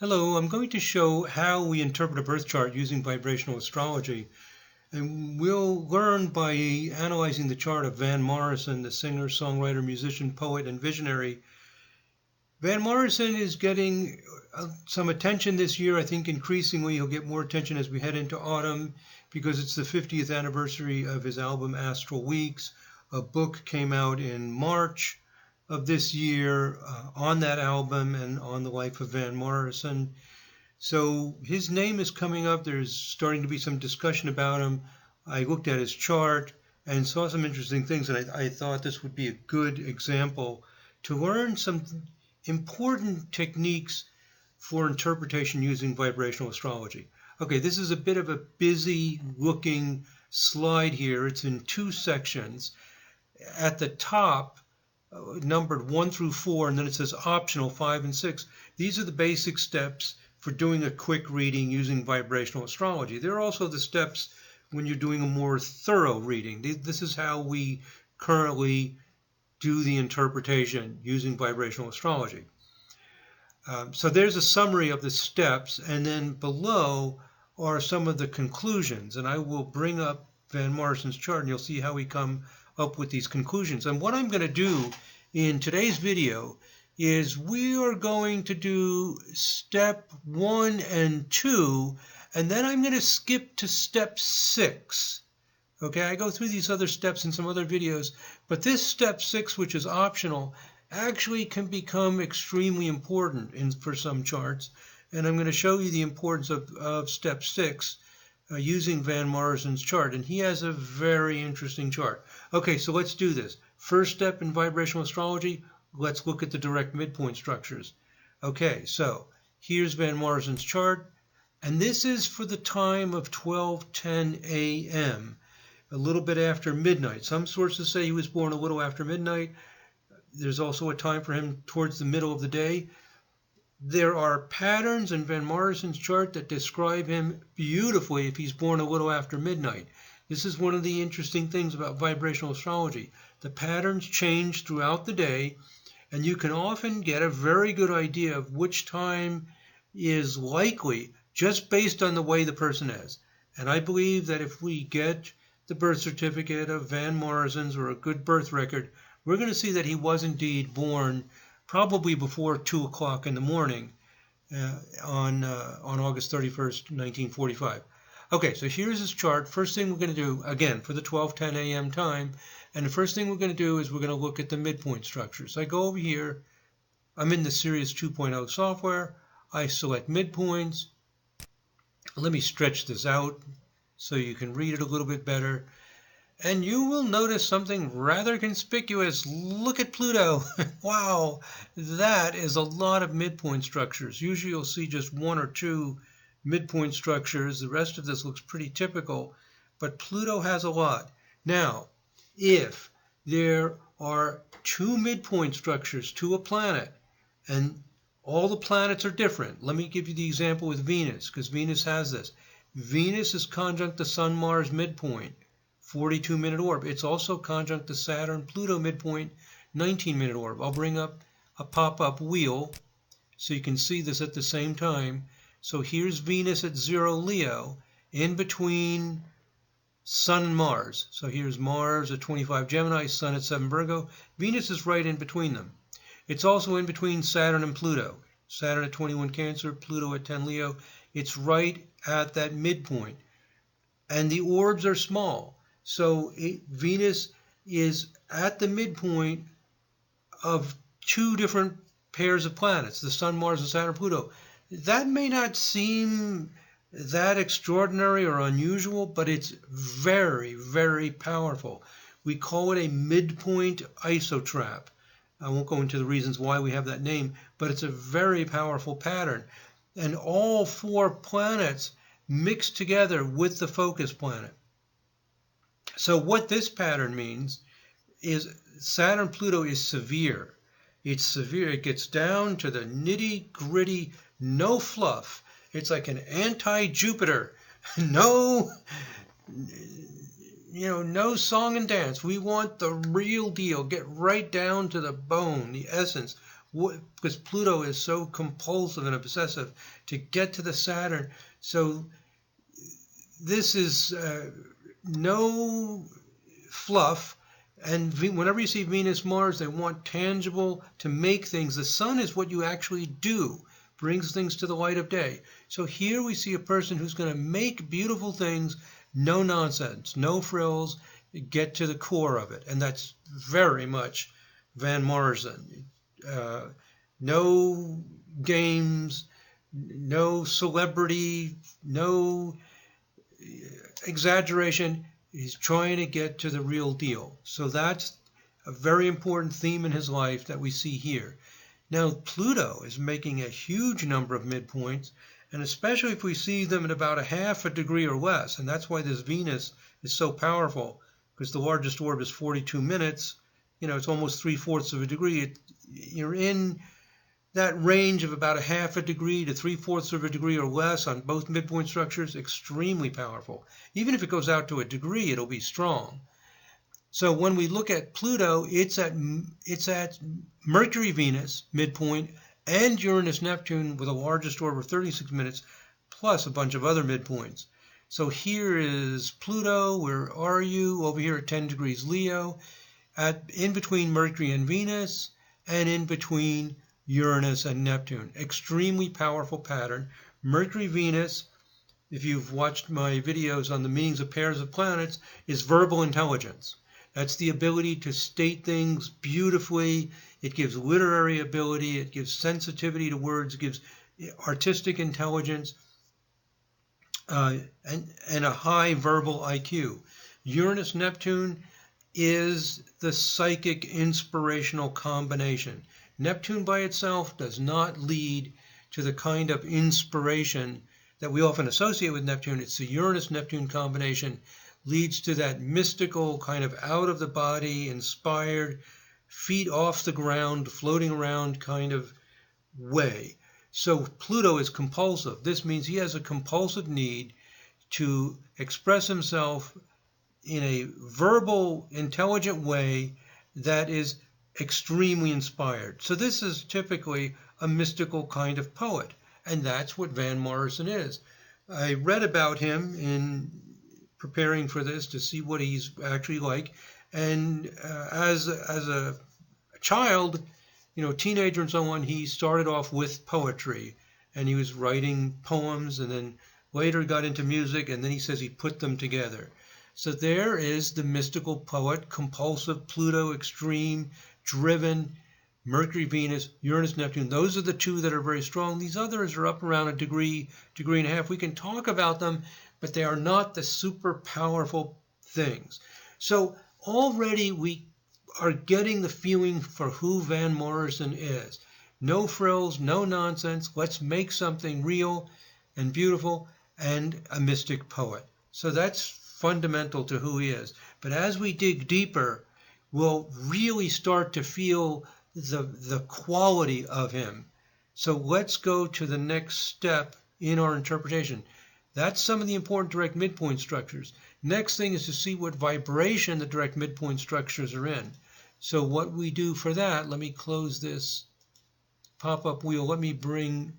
Hello, I'm going to show how we interpret a birth chart using vibrational astrology. And we'll learn by analyzing the chart of Van Morrison, the singer, songwriter, musician, poet, and visionary. Van Morrison is getting some attention this year. I think increasingly he'll get more attention as we head into autumn because it's the 50th anniversary of his album Astral Weeks. A book came out in March of this year on that album and on the life of Van Morrison. So his name is coming up. There's starting to be some discussion about him. I looked at his chart and saw some interesting things, and I thought this would be a good example to learn some important techniques for interpretation using vibrational astrology. Okay, this is a bit of a busy looking slide here. It's in two sections. At the top, numbered 1 through 4, and then it says optional 5 and 6. These are the basic steps for doing a quick reading using vibrational astrology. There are also the steps when you're doing a more thorough reading. This is how we currently do the interpretation using vibrational astrology. So there's a summary of the steps, and then below are some of the conclusions. And I will bring up Van Morrison's chart, and you'll see how we come up with these conclusions. And what I'm going to do in today's video is we are going to do step 1 and 2, and then I'm going to skip to step 6. Okay, I go through these other steps in some other videos, but this step 6, which is optional, actually can become extremely important for some charts, and I'm going to show you the importance of step 6 using Van Morrison's chart, and he has a very interesting chart. Okay, so let's do this. First step in vibrational astrology, let's look at the direct midpoint structures. Okay, so here's Van Morrison's chart, and this is for the time of 12:10 a.m., a little bit after midnight. Some sources say he was born a little after midnight. There's also a time for him towards the middle of the day. There are patterns in Van Morrison's chart that describe him beautifully if he's born a little after midnight. This is one of the interesting things about vibrational astrology. The patterns change throughout the day, and you can often get a very good idea of which time is likely just based on the way the person is. And I believe that if we get the birth certificate of Van Morrison's or a good birth record, we're going to see that he was indeed born probably before 2 o'clock in the morning on August 31st, 1945. Okay, so here's his chart. First thing we're going to do, again, for the 12:10 a.m. time, and the first thing we're going to do is we're going to look at the midpoint structures. I go over here. I'm in the Series 2.0 software. I select midpoints. Let me stretch this out so you can read it a little bit better. And you will notice something rather conspicuous. Look at Pluto. Wow, that is a lot of midpoint structures. Usually you'll see just 1 or 2 midpoint structures. The rest of this looks pretty typical, but Pluto has a lot. Now, if there are 2 midpoint structures to a planet, and all the planets are different. Let me give you the example with Venus, because Venus has this. Venus is conjunct the Sun-Mars midpoint, 42-minute orb. It's also conjunct the Saturn-Pluto midpoint, 19-minute orb. I'll bring up a pop-up wheel so you can see this at the same time. So here's Venus at 0 Leo, in between Sun and Mars. So here's Mars at 25 Gemini, Sun at 7 Virgo. Venus is right in between them. It's also in between Saturn and Pluto. Saturn at 21 Cancer, Pluto at 10 Leo. It's right at that midpoint. And the orbs are small. So Venus is at the midpoint of 2 different pairs of planets, the Sun, Mars, and Saturn, Pluto. That may not seem that extraordinary or unusual, but it's very, very powerful. We call it a midpoint isotrap. I won't go into the reasons why we have that name, but it's a very powerful pattern. And all 4 planets mix together with the focus planet. So what this pattern means is Saturn-Pluto is severe. It's severe. It gets down to the nitty-gritty, no fluff. It's like an anti-Jupiter. No song and dance. We want the real deal. Get right down to the bone, the essence. because Pluto is so compulsive and obsessive to get to the Saturn. So this is no fluff. And whenever you see Venus, Mars, they want tangible to make things. The sun is what you actually do, brings things to the light of day. So here we see a person who's going to make beautiful things, no nonsense, no frills, get to the core of it. And that's very much Van Morrison. No games, no celebrity, no exaggeration. He's trying to get to the real deal. So that's a very important theme in his life that we see here. Now, Pluto is making a huge number of midpoints, and especially if we see them at about a half a degree or less, and that's why this Venus is so powerful, because the largest orb is 42 minutes. It's almost 3/4 of a degree. You're in that range of about a half a degree to 3/4 of a degree or less on both midpoint structures, extremely powerful. Even if it goes out to a degree, it'll be strong. So when we look at Pluto, it's at Mercury-Venus midpoint and Uranus-Neptune with a largest orb of 36 minutes, plus a bunch of other midpoints. So here is Pluto. Where are you? Over here at 10 degrees Leo, in between Mercury and Venus, and in between Uranus and Neptune. Extremely powerful pattern. Mercury-Venus, if you've watched my videos on the meanings of pairs of planets, is verbal intelligence. That's the ability to state things beautifully. It gives literary ability. It gives sensitivity to words. It gives artistic intelligence and a high verbal IQ. Uranus-Neptune is the psychic inspirational combination. Neptune by itself does not lead to the kind of inspiration that we often associate with Neptune. It's the Uranus-Neptune combination leads to that mystical kind of out-of-the-body, inspired, feet off the ground, floating around kind of way. So Pluto is compulsive. This means he has a compulsive need to express himself in a verbal, intelligent way that is extremely inspired. So this is typically a mystical kind of poet, and that's what Van Morrison is. I read about him in preparing for this to see what he's actually like, and as a child, teenager and so on, he started off with poetry, and he was writing poems, and then later got into music, and then he says he put them together. So there is the mystical poet, compulsive, Pluto, extreme, driven, Mercury, Venus, Uranus, Neptune. Those are the two that are very strong. These others are up around a degree and a half. We can talk about them, but they are not the super powerful things. So already we are getting the feeling for who Van Morrison is. No frills, no nonsense. Let's make something real and beautiful, and a mystic poet. So that's fundamental to who he is. But as we dig deeper, we'll really start to feel the quality of him. So let's go to the next step in our interpretation. That's some of the important direct midpoint structures. Next thing is to see what vibration the direct midpoint structures are in. So what we do for that, let me close this pop-up wheel. Let me bring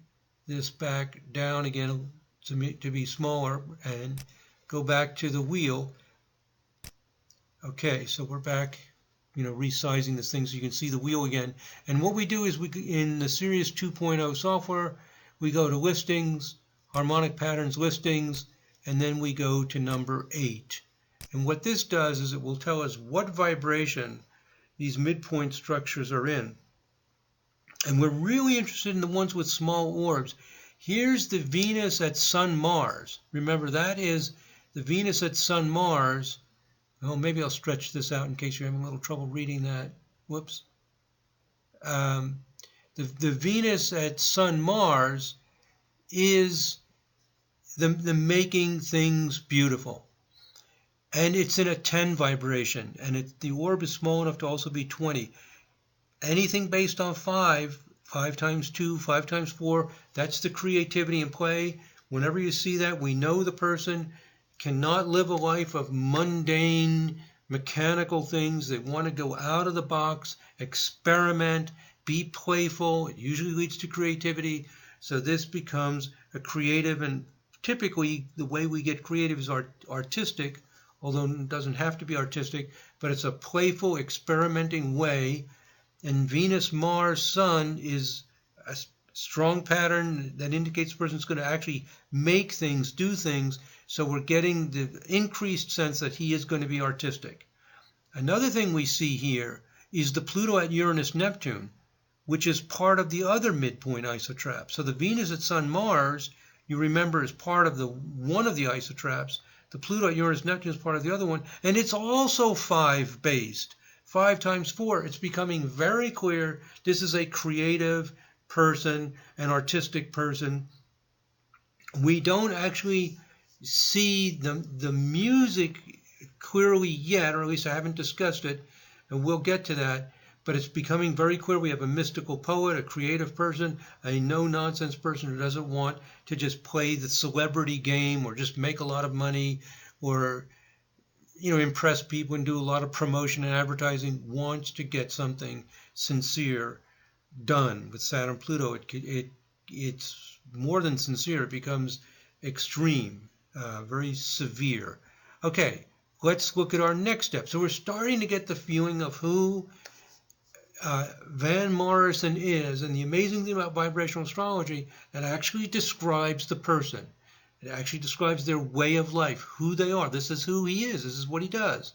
this back down again to be smaller and go back to the wheel. Okay, so we're back, resizing this thing so you can see the wheel again. And what we do is in the Series 2.0 software, we go to listings, harmonic patterns listings, and then we go to number 8. And what this does is it will tell us what vibration these midpoint structures are in. And we're really interested in the ones with small orbs. Here's the Venus at Sun-Mars. Remember, that is the Venus at Sun-Mars. Oh, maybe I'll stretch this out in case you're having a little trouble reading that. Whoops. The Venus at Sun-Mars is the making things beautiful. And it's in a 10 vibration. And the orb is small enough to also be 20. Anything based on 5 times 2, 5 times 4, that's the creativity and play. Whenever you see that, we know the person cannot live a life of mundane, mechanical things. They want to go out of the box, experiment, be playful. It usually leads to creativity. So this becomes a creative, and typically the way we get creative is artistic, although it doesn't have to be artistic, but it's a playful, experimenting way. And Venus, Mars, Sun is a strong pattern that indicates the person's going to actually make things, do things. So we're getting the increased sense that he is going to be artistic. Another thing we see here is the Pluto at Uranus, Neptune, which is part of the other midpoint isotrap. So the Venus at Sun, Mars, you remember, is part of one of the isotraps. The Pluto at Uranus, Neptune is part of the other one, and it's also 5 based. 5 times 4. It's becoming very clear this is a creative person, an artistic person. We don't actually see the music clearly yet, or at least I haven't discussed it, and we'll get to that. But it's becoming very clear we have a mystical poet, a creative person, a no-nonsense person who doesn't want to just play the celebrity game or just make a lot of money or impress people and do a lot of promotion and advertising, wants to get something sincere done. With Saturn, Pluto, it's more than sincere. It becomes extreme, very severe. Okay, let's look at our next step. So we're starting to get the feeling of who Van Morrison is, and the amazing thing about vibrational astrology, it actually describes the person. It actually describes their way of life, who they are. This is who he is. This is what he does.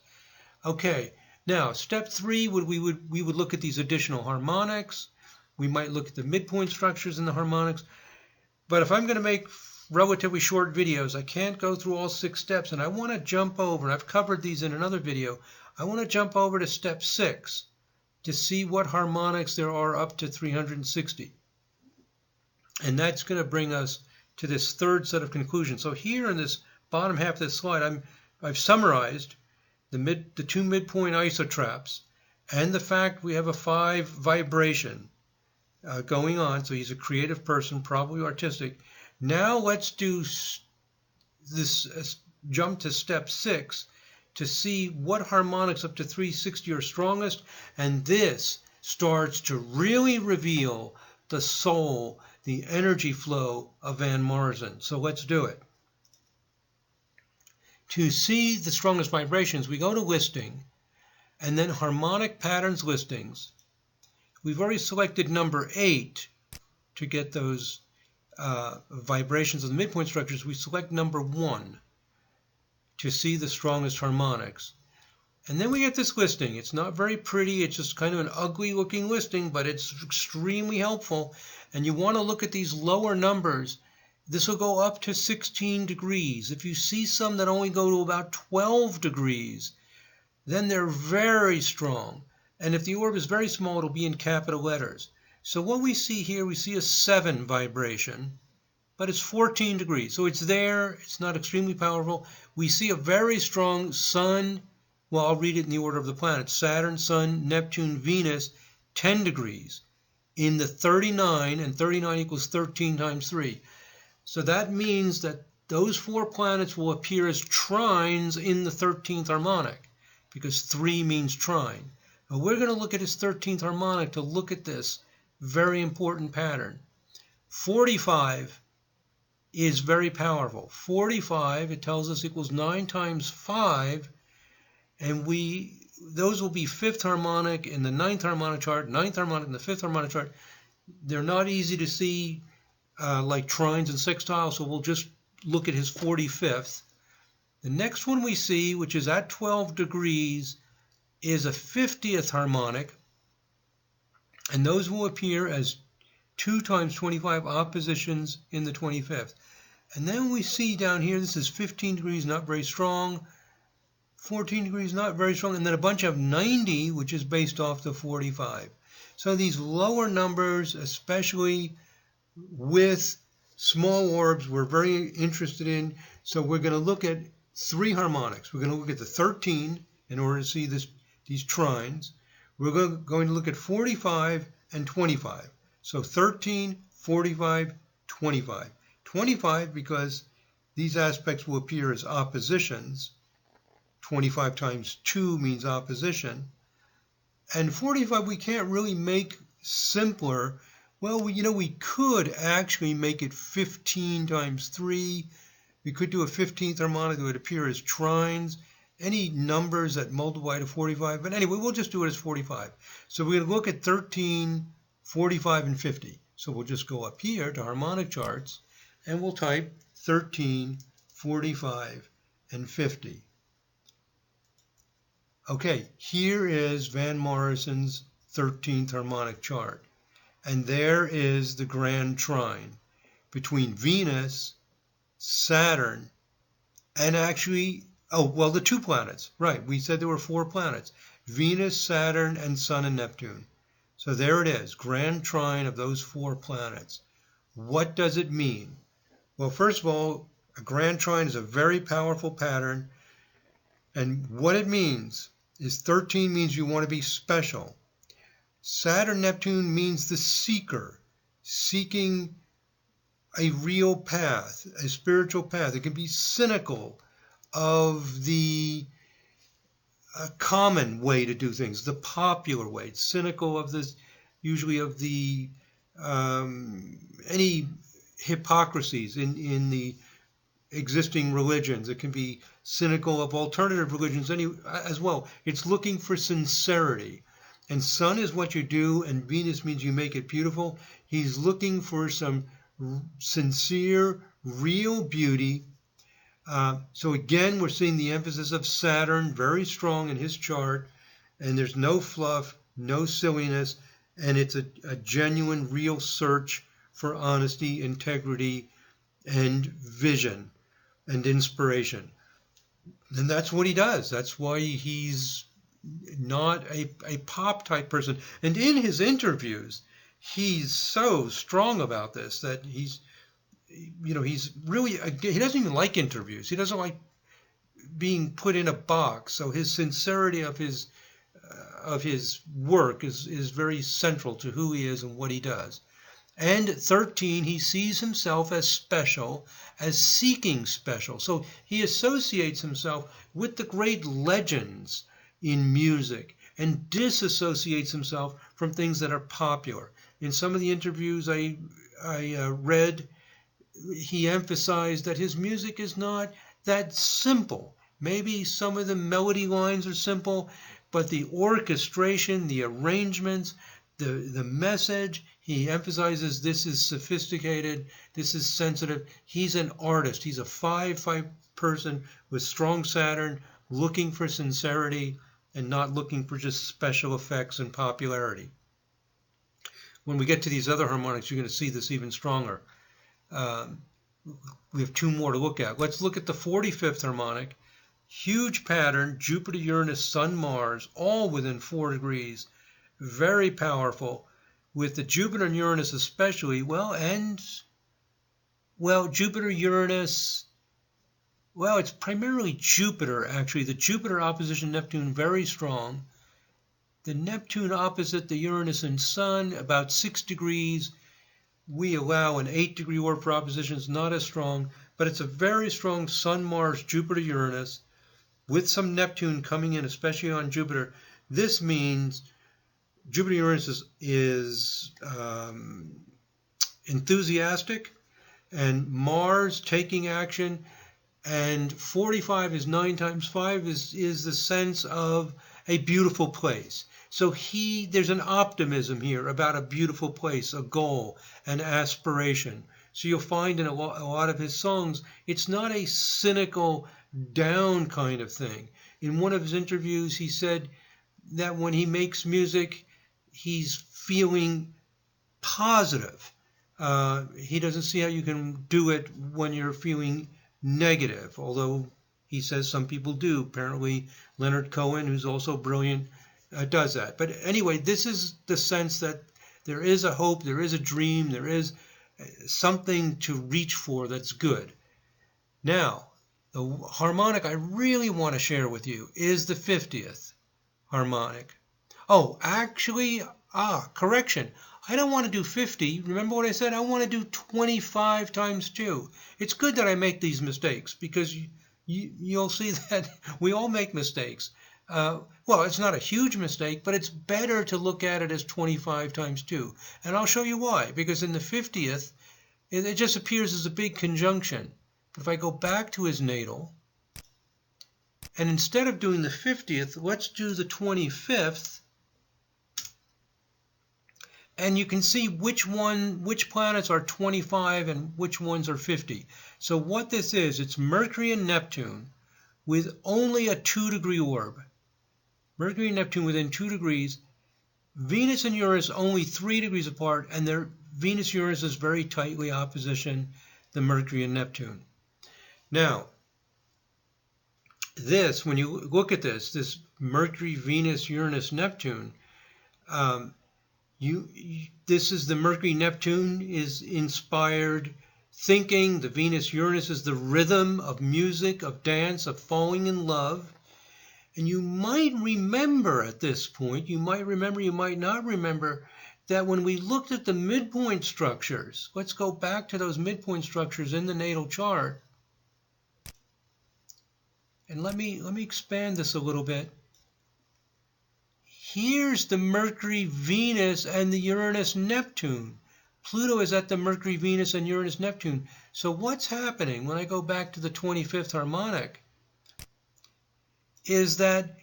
Okay, now step 3, we would look at these additional harmonics. We might look at the midpoint structures in the harmonics. But if I'm going to make relatively short videos, I can't go through all 6 steps, and I want to jump over. I've covered these in another video. I want to jump over to step 6 to see what harmonics there are up to 360. And that's going to bring us to this third set of conclusions. So here in this bottom half of this slide, I've summarized the 2 midpoint isotraps and the fact we have a 5 vibration going on. So he's a creative person, probably artistic. Now let's do this jump to step 6 to see what harmonics up to 360 are strongest, and this starts to really reveal the soul, the energy flow of Van Morrison. So let's do it. To see the strongest vibrations, we go to listing, and then harmonic patterns listings. We've already selected number 8 to get those vibrations of the midpoint structures. We select number 1 to see the strongest harmonics. And then we get this listing. It's not very pretty. It's just kind of an ugly looking listing, but it's extremely helpful. And you want to look at these lower numbers. This will go up to 16 degrees. If you see some that only go to about 12 degrees, then they're very strong. And if the orb is very small, it'll be in capital letters. So what we see here, we see a 7 vibration, but it's 14 degrees. So it's there. It's not extremely powerful. We see a very strong Sun. Well, I'll read it in the order of the planets. Saturn, Sun, Neptune, Venus, 10 degrees in the 39, and 39 equals 13 times 3. So that means that those 4 planets will appear as trines in the 13th harmonic, because 3 means trine. Now we're going to look at his 13th harmonic to look at this very important pattern. 45 is very powerful. 45, it tells us, equals 9 times 5, and those will be 5th harmonic in the 9th harmonic chart, 9th harmonic in the 5th harmonic chart. They're not easy to see like trines and sextiles, so we'll just look at his 45th. The next one we see, which is at 12 degrees, is a 50th harmonic, and those will appear as 2 times 25 oppositions in the 25th. And then we see down here, this is 15 degrees, not very strong, 14 degrees, not very strong, and then a bunch of 90, which is based off the 45. So these lower numbers, especially with small orbs, we're very interested in. So we're going to look at 3 harmonics. We're going to look at the 13 in order to see these trines. We're going to look at 45 and 25. So 13, 45, 25. 25 because these aspects will appear as oppositions. 25 times 2 means opposition. And 45 we can't really make simpler, well, we could actually make it 15 times 3. We could do a 15th harmonic that would appear as trines, any numbers that multiply to 45. But anyway, we'll just do it as 45. So we're going to look at 13, 45, and 50. So we'll just go up here to harmonic charts, and we'll type 13, 45, and 50. Okay, here is Van Morrison's 13th harmonic chart. And there is the grand trine between Venus, Saturn, and actually, the 2 planets. Right, we said there were 4 planets. Venus, Saturn, and Sun and Neptune. So there it is, grand trine of those 4 planets. What does it mean? Well, first of all, a grand trine is a very powerful pattern. And what it means is 13 means you want to be special. Saturn, Neptune means the seeker, seeking a real path, a spiritual path. It can be cynical of the common way to do things, the popular way. It's cynical of this, usually of the any hypocrisies in the existing religions. It can be cynical of alternative religions as well. It's looking for sincerity. And Sun is what you do, and Venus means you make it beautiful. He's looking for some sincere, real beauty. So again, we're seeing the emphasis of Saturn very strong in his chart, and there's no fluff, no silliness, and it's a genuine, real search for honesty, integrity, and vision and inspiration. And that's what he does. That's why he's not a pop type person. And in his interviews, he's so strong about this that he's really, he doesn't even like interviews. He doesn't like being put in a box. So his sincerity of his work is very central to who he is and what he does. And 13, he sees himself as special, as seeking special. So he associates himself with the great legends in music and disassociates himself from things that are popular. In some of the interviews I read, he emphasized that his music is not that simple. Maybe some of the melody lines are simple, but the orchestration, the arrangements, the message, he emphasizes this is sophisticated, this is sensitive. He's an artist. He's a 5 person with strong Saturn, looking for sincerity and not looking for just special effects and popularity. When we get to these other harmonics, you're going to see this even stronger. We have 2 more to look at. Let's look at the 45th harmonic. Huge pattern, Jupiter, Uranus, Sun, Mars, all within 4 degrees. Very powerful. With the Jupiter and Uranus especially, Jupiter, Uranus, it's primarily Jupiter, actually. The Jupiter opposition Neptune, very strong. The Neptune opposite the Uranus and Sun, about 6 degrees. We allow an 8-degree orb for oppositions, not as strong, but it's a very strong Sun, Mars, Jupiter, Uranus, with some Neptune coming in, especially on Jupiter. This means Jupiter, Uranus is enthusiastic, and Mars taking action, and 45 is 9 times 5 is the sense of a beautiful place. So there's an optimism here about a beautiful place, a goal, an aspiration. So you'll find in a lot of his songs, it's not a cynical, down kind of thing. In one of his interviews, he said that when he makes music, he's feeling positive. He doesn't see how you can do it when you're feeling negative, although he says some people do. Apparently, Leonard Cohen, who's also brilliant, does that. But anyway, this is the sense that there is a hope, there is a dream, there is something to reach for that's good. Now, the harmonic I really want to share with you is the 50th harmonic. Oh, actually, correction. I don't want to do 50. Remember what I said? I want to do 25 times 2. It's good that I make these mistakes because you'll see that we all make mistakes. Well, it's not a huge mistake, but it's better to look at it as 25 times 2. And I'll show you why. Because in the 50th, it just appears as a big conjunction. But if I go back to his natal, and instead of doing the 50th, let's do the 25th. And you can see which planets are 25 and which ones are 50. So what this is, it's Mercury and Neptune with only a 2-degree orb. Mercury and Neptune within 2 degrees. Venus and Uranus only 3 degrees apart, and their Venus-Uranus is very tightly opposition the Mercury and Neptune. Now, this, when you look at this Mercury, Venus, Uranus, Neptune, this is the Mercury, Neptune is inspired thinking. The Venus, Uranus is the rhythm of music, of dance, of falling in love. And you might remember at this point, you might remember, you might not remember, that when we looked at the midpoint structures, let's go back to those midpoint structures in the natal chart. And let me expand this a little bit. Here's the Mercury, Venus, and the Uranus, Neptune. Pluto is at the Mercury, Venus, and Uranus, Neptune. So what's happening when I go back to the 25th harmonic is that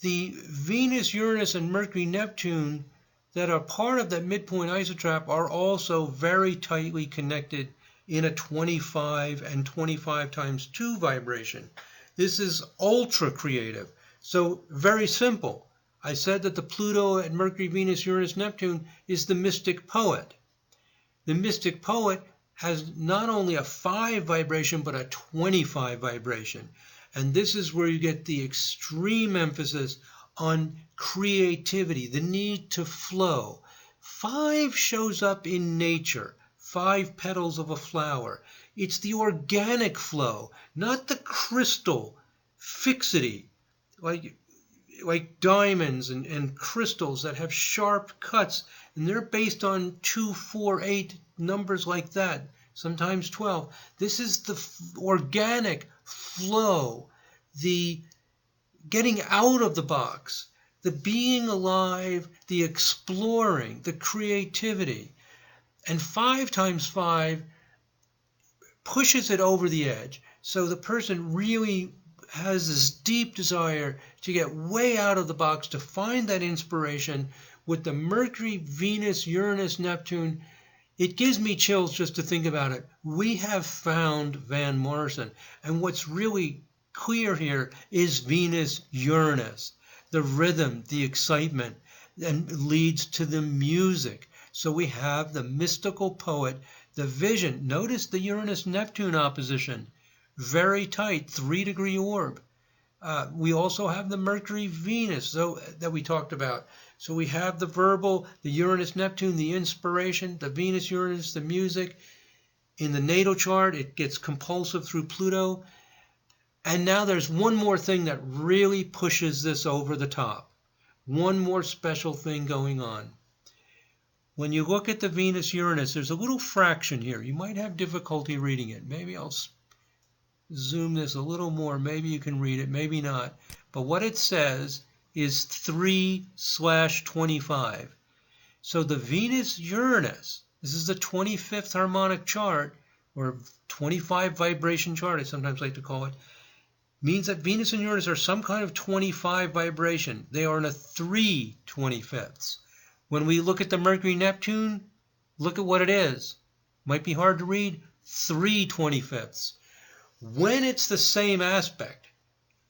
the Venus, Uranus, and Mercury, Neptune that are part of that midpoint isotrap are also very tightly connected in a 25 and 25 times 2 vibration. This is ultra creative. So very simple. I said that the Pluto at Mercury, Venus, Uranus, Neptune is the mystic poet. The mystic poet has not only a 5 vibration, but a 25 vibration. And this is where you get the extreme emphasis on creativity, the need to flow. 5 shows up in nature, 5 petals of a flower. It's the organic flow, not the crystal fixity, like diamonds and crystals that have sharp cuts, and they're based on 2, 4, 8 numbers like that, sometimes 12. This is the organic flow, the getting out of the box, the being alive, the exploring, the creativity. And 5 times 5 pushes it over the edge. So the person really has this deep desire to get way out of the box, to find that inspiration. With the Mercury, Venus, Uranus, Neptune, it gives me chills just to think about it. We have found Van Morrison. And what's really clear here is Venus, Uranus, the rhythm, the excitement, and leads to the music. So we have the mystical poet, the vision. Notice the Uranus-Neptune opposition. Very tight, 3-degree orb. We also have the Mercury-Venus that we talked about. So we have the verbal, the Uranus-Neptune, the inspiration, the Venus-Uranus, the music. In the natal chart, it gets compulsive through Pluto. And now there's one more thing that really pushes this over the top. One more special thing going on. When you look at the Venus-Uranus, there's a little fraction here. You might have difficulty reading it. Maybe I'll zoom this a little more. Maybe you can read it, maybe not. But what it says is 3/25. So the Venus-Uranus, this is the 25th harmonic chart, or 25 vibration chart, I sometimes like to call it, means that Venus and Uranus are some kind of 25 vibration. They are in a 3/25. When we look at the Mercury-Neptune, look at what it is. Might be hard to read, 3/25. When it's the same aspect,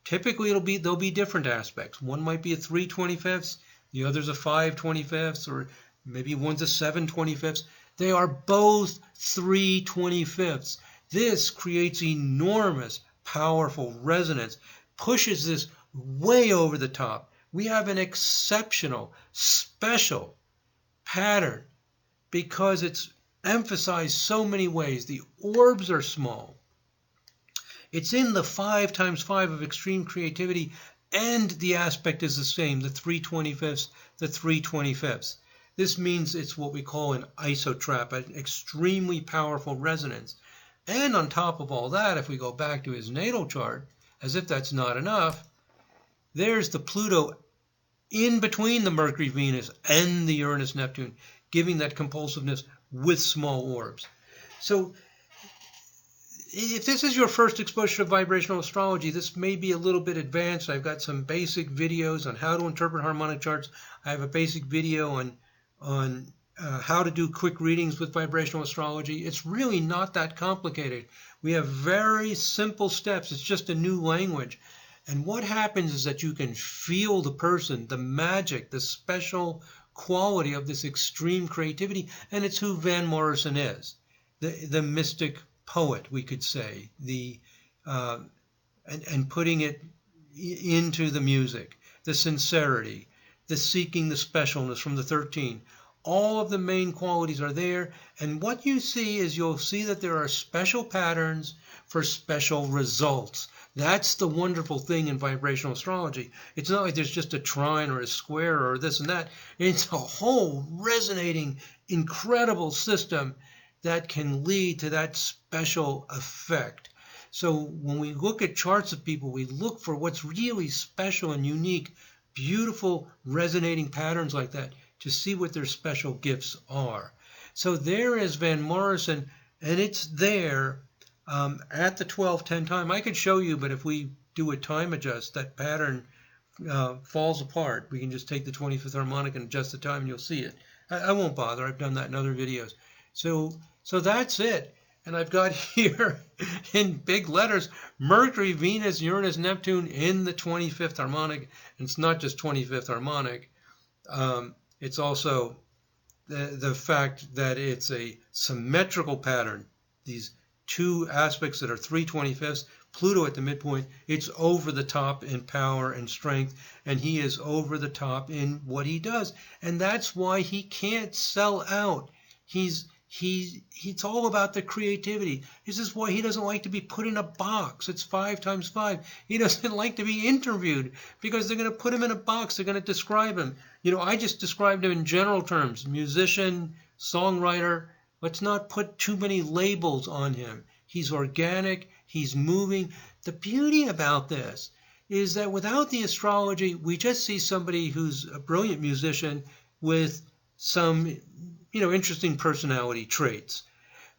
typically there'll be different aspects. One might be a 3/25, the other's a 5/25, or maybe one's a 7/25. They are both 3/25. This creates enormous, powerful resonance, pushes this way over the top. We have an exceptional, special pattern because it's emphasized so many ways. The orbs are small. It's in the 5 times 5 of extreme creativity, and the aspect is the same, the 3/25, the 3/25. This means it's what we call an isotrap, an extremely powerful resonance. And on top of all that, if we go back to his natal chart, as if that's not enough, there's the Pluto in between the Mercury-Venus and the Uranus-Neptune, giving that compulsiveness with small orbs. So if this is your first exposure to vibrational astrology, this may be a little bit advanced. I've got some basic videos on how to interpret harmonic charts. I have a basic video on how to do quick readings with vibrational astrology. It's really not that complicated. We have very simple steps. It's just a new language. And what happens is that you can feel the person, the magic, the special quality of this extreme creativity, and it's who Van Morrison is, the mystic poet, we could say, and putting it into the music, the sincerity, the seeking the specialness from the 13. All of the main qualities are there, and what you see is you'll see that there are special patterns for special results. That's the wonderful thing in vibrational astrology. It's not like there's just a trine or a square or this and that. It's a whole resonating, incredible system that can lead to that special effect. So when we look at charts of people, we look for what's really special and unique, beautiful, resonating patterns like that to see what their special gifts are. So there is Van Morrison, and it's there at the 12-10 time. I could show you, but if we do a time adjust, that pattern falls apart. We can just take the 25th harmonic and adjust the time, and you'll see it. I won't bother. I've done that in other videos. So that's it. And I've got here in big letters, Mercury, Venus, Uranus, Neptune in the 25th harmonic. And it's not just 25th harmonic. It's also the fact that it's a symmetrical pattern. These two aspects that are 3/25ths, Pluto at the midpoint, it's over the top in power and strength, and he is over the top in what he does. And that's why he can't sell out. It's all about the creativity. This is why he doesn't like to be put in a box. It's 5 times 5. He doesn't like to be interviewed because they're going to put him in a box. They're going to describe him. I just described him in general terms. Musician, songwriter. Let's not put too many labels on him. He's organic. He's moving. The beauty about this is that without the astrology, we just see somebody who's a brilliant musician with some interesting personality traits.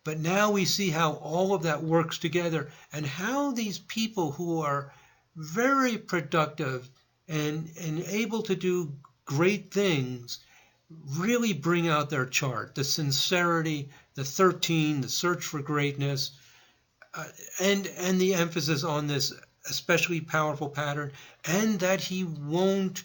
But now we see how all of that works together and how these people who are very productive and able to do great things really bring out their chart. The sincerity, the 13, the search for greatness, and the emphasis on this especially powerful pattern, and that he won't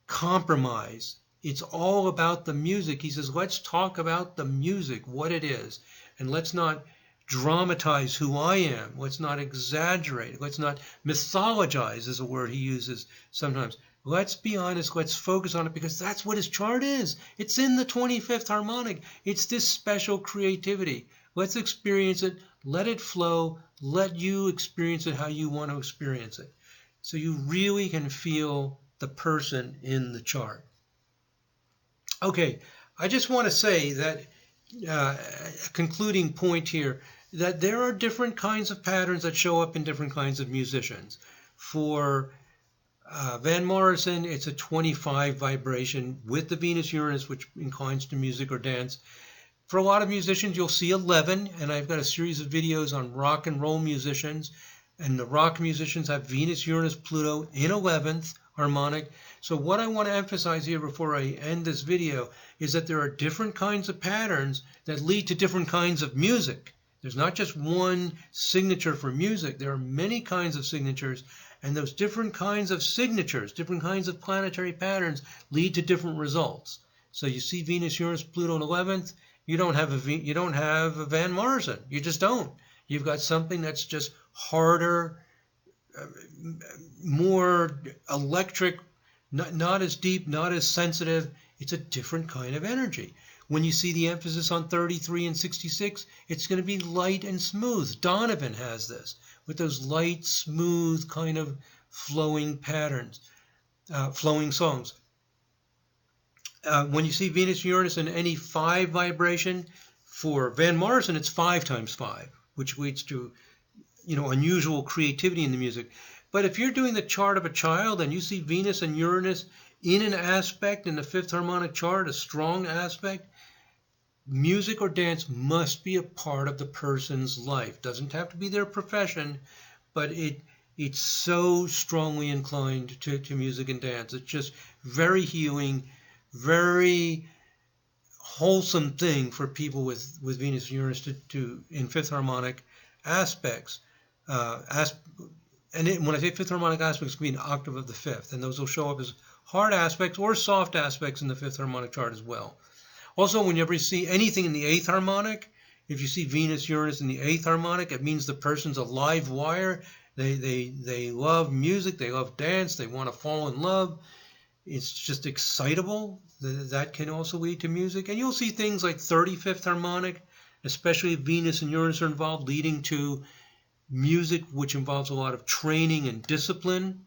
compromise. It's all about the music. He says, let's talk about the music, what it is, and let's not dramatize who I am. Let's not exaggerate. Let's not mythologize, is a word he uses sometimes. Let's be honest. Let's focus on it, because that's what his chart is. It's in the 25th harmonic. It's this special creativity. Let's experience it. Let it flow. Let you experience it how you want to experience it. So you really can feel the person in the chart. Okay, I just want to say that, a concluding point here, that there are different kinds of patterns that show up in different kinds of musicians. For Van Morrison, it's a 25 vibration with the Venus-Uranus, which inclines to music or dance. For a lot of musicians, you'll see 11, and I've got a series of videos on rock and roll musicians, and the rock musicians have Venus, Uranus, Pluto in 11th harmonic. So what I want to emphasize here before I end this video is that there are different kinds of patterns that lead to different kinds of music. There's not just one signature for music. There are many kinds of signatures, and those different kinds of signatures, different kinds of planetary patterns lead to different results. So you see Venus, Uranus, Pluto in 11th, you don't have a Van Morrison. You just don't. You've got something that's just harder, more electric, not as deep, not as sensitive. It's a different kind of energy. When you see the emphasis on 33 and 66, it's going to be light and smooth. Donovan has this with those light, smooth kind of flowing patterns, flowing songs. When you see Venus, Uranus in any 5 vibration, for Van Morrison, it's 5 times 5, which leads to unusual creativity in the music. But if you're doing the chart of a child and you see Venus and Uranus in an aspect in the Fifth Harmonic chart, a strong aspect, music or dance must be a part of the person's life. Doesn't have to be their profession, but it's so strongly inclined to music and dance. It's just very healing, very wholesome thing for people with Venus and Uranus to in Fifth Harmonic aspects. When I say Fifth Harmonic aspects, it could be an octave of the fifth, and those will show up as hard aspects or soft aspects in the Fifth Harmonic chart as well. Also, whenever you see anything in the Eighth Harmonic, if you see Venus, Uranus in the Eighth Harmonic, it means the person's a live wire. They love music, they love dance, they want to fall in love. It's just excitable. That can also lead to music. And you'll see things like 35th Harmonic, especially if Venus and Uranus are involved, leading to music which involves a lot of training and discipline.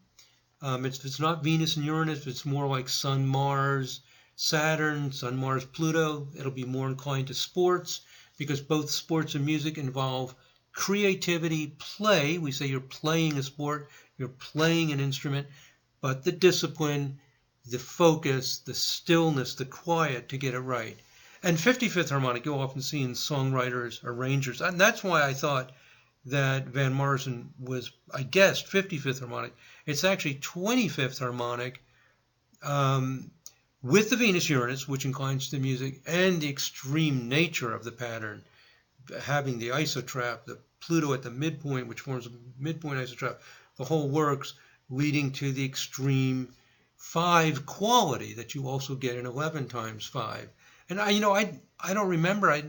If it's not Venus and Uranus, it's more like Sun, Mars, Saturn, Sun, Mars, Pluto. It'll be more inclined to sports because both sports and music involve creativity, play. We say you're playing a sport, you're playing an instrument, but the discipline, the focus, the stillness, the quiet to get it right. And 55th Harmonic you'll often see in songwriters, arrangers. And that's why I thought that Van Morrison was, I guessed, 55th Harmonic. It's actually 25th Harmonic with the Venus-Uranus, which inclines to music, and the extreme nature of the pattern, having the isotrap, the Pluto at the midpoint, which forms a midpoint isotrap, the whole works, leading to the extreme 5 quality that you also get in 11 times 5. And I don't remember. I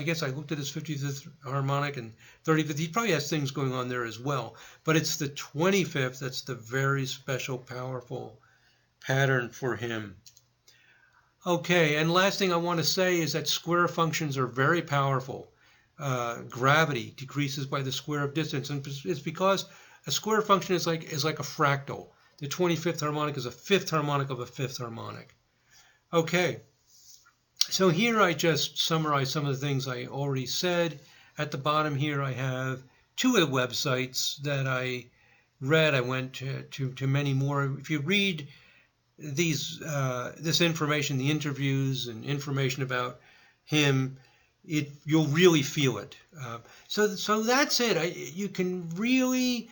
guess I looked at his 55th Harmonic and 35th. He probably has things going on there as well. But it's the 25th that's the very special, powerful pattern for him. Okay, and last thing I want to say is that square functions are very powerful. Gravity decreases by the square of distance, and it's because a square function is like a fractal. The 25th harmonic is a fifth harmonic of a fifth harmonic. Okay, so here I just summarize some of the things I already said. At the bottom here I have 2 of the websites that I read. I went to many more. If you read this information, the interviews and information about him, you'll really feel it. So that's it. You can really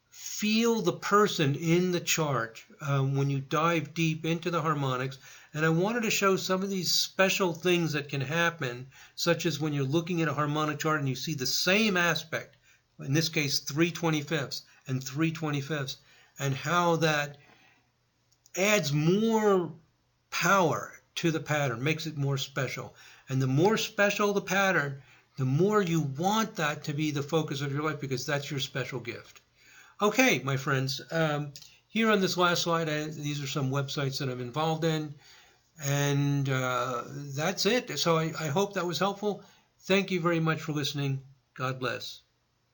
feel the person in the chart when you dive deep into the harmonics. And I wanted to show some of these special things that can happen, such as when you're looking at a harmonic chart and you see the same aspect, in this case 3/25ths and 3/25ths, and how that adds more power to the pattern, makes it more special. And the more special the pattern, the more you want that to be the focus of your life, because that's your special gift. Okay, my friends, here on this last slide, these are some websites that I'm involved in, and that's it. So I hope that was helpful. Thank you very much for listening. God bless.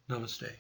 Namaste.